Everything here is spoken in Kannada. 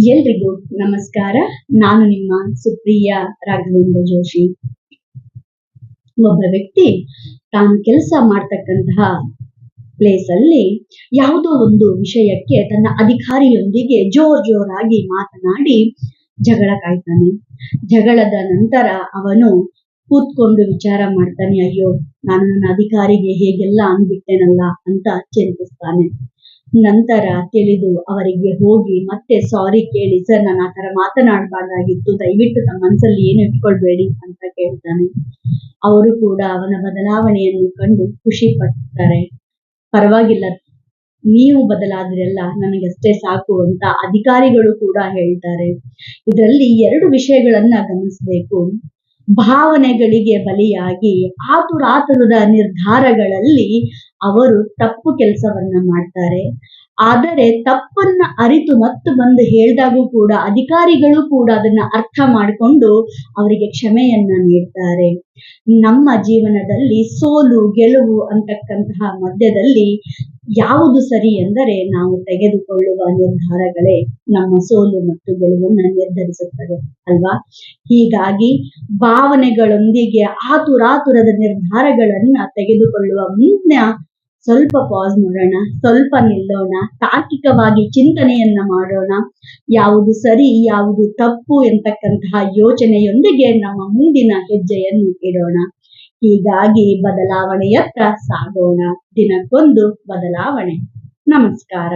ಎಲ್ರಿಗೂ ನಮಸ್ಕಾರ. ನಾನು ನಿಮ್ಮ ಸುಪ್ರಿಯ ರಾಘವೇಂದ್ರ ಜೋಶಿ. ಒಬ್ಬ ವ್ಯಕ್ತಿ ತಾನು ಕೆಲಸ ಮಾಡ್ತಕ್ಕಂತಹ ಪ್ಲೇಸ್ ಅಲ್ಲಿ ಯಾವುದೋ ಒಂದು ವಿಷಯಕ್ಕೆ ತನ್ನ ಅಧಿಕಾರಿಯೊಂದಿಗೆ ಜೋರಾಗಿ ಮಾತನಾಡಿ ಜಗಳ ಕಾಯ್ತಾನೆ. ಜಗಳದ ನಂತರ ಅವನು ಕೂತ್ಕೊಂಡು ವಿಚಾರ ಮಾಡ್ತಾನೆ, ಅಯ್ಯೋ ನಾನು ನನ್ನ ಅಧಿಕಾರಿಗೆ ಹೇಗೆಲ್ಲ ಅಂದ್ಬಿಟ್ಟೆನಲ್ಲ ಅಂತ ಚಿಂತಿಸ್ತಾನೆ. ನಂತರ ತಿಳಿದು ಅವರಿಗೆ ಹೋಗಿ ಮತ್ತೆ ಸಾರಿ ಕೇಳಿ, ಸರ್ ನಾನು ಆ ತರ ಮಾತನಾಡಬಾರ್ದಾಗಿತ್ತು, ದಯವಿಟ್ಟು ತಮ್ಮ ಮನಸ್ಸಲ್ಲಿ ಏನು ಇಟ್ಕೊಳ್ಬೇಡಿ ಅಂತ ಕೇಳ್ತಾನೆ. ಅವರು ಕೂಡ ಅವನ ಬದಲಾವಣೆಯನ್ನು ಕಂಡು ಖುಷಿ ಪಡ್ತಾರೆ. ಪರವಾಗಿಲ್ಲ, ನೀವು ಬದಲಾದ್ರೆಲ್ಲ ನನಗಷ್ಟೇ ಸಾಕು ಅಂತ ಅಧಿಕಾರಿಗಳು ಕೂಡ ಹೇಳ್ತಾರೆ. ಇದರಲ್ಲಿ ಎರಡು ವಿಷಯಗಳನ್ನ ಗಮನಿಸಬೇಕು. ಭಾವನೆಗಳಿಗೆ ಬಲಿಯಾಗಿ ಆತುರಾತುರದ ನಿರ್ಧಾರಗಳಲ್ಲಿ ಅವರು ತಪ್ಪು ಕೆಲಸವನ್ನ ಮಾಡ್ತಾರೆ. ಆದರೆ ತಪ್ಪನ್ನ ಅರಿತು ಮತ್ತು ಬಂದು ಹೇಳಿದಾಗೂ ಕೂಡ ಅಧಿಕಾರಿಗಳು ಕೂಡ ಅದನ್ನ ಅರ್ಥ ಮಾಡಿಕೊಂಡು ಅವರಿಗೆ ಕ್ಷಮೆಯನ್ನ ನೀಡ್ತಾರೆ. ನಮ್ಮ ಜೀವನದಲ್ಲಿ ಸೋಲು ಗೆಲುವು ಅಂತಕ್ಕಂತಹ ಮಧ್ಯದಲ್ಲಿ ಯಾವುದು ಸರಿ ಎಂದರೆ ನಾವು ತೆಗೆದುಕೊಳ್ಳುವ ನಿರ್ಧಾರಗಳೇ ನಮ್ಮ ಸೋಲು ಮತ್ತು ಗೆಲುವನ್ನ ನಿರ್ಧರಿಸುತ್ತದೆ ಅಲ್ವಾ? ಹೀಗಾಗಿ ಭಾವನೆಗಳೊಂದಿಗೆ ಆತುರಾತುರದ ನಿರ್ಧಾರಗಳನ್ನ ತೆಗೆದುಕೊಳ್ಳುವ ಮುನ್ನ ಸ್ವಲ್ಪ ಪಾಸ್ ಮಾಡೋಣ, ಸ್ವಲ್ಪ ನಿಲ್ಲೋಣ, ತಾರ್ಕಿಕವಾಗಿ ಚಿಂತನೆಯನ್ನ ಮಾಡೋಣ. ಯಾವುದು ಸರಿ ಯಾವುದು ತಪ್ಪು ಎಂತಕ್ಕಂತಹ ಯೋಚನೆಯೊಂದಿಗೆ ನಮ್ಮ ಮುಂದಿನ ಹೆಜ್ಜೆಯನ್ನು ಇಡೋಣ. ಹೀಗಾಗಿ ಬದಲಾವಣೆಯತ್ತ ಸಾಗೋಣ. ದಿನಕ್ಕೊಂದು ಬದಲಾವಣೆ. ನಮಸ್ಕಾರ.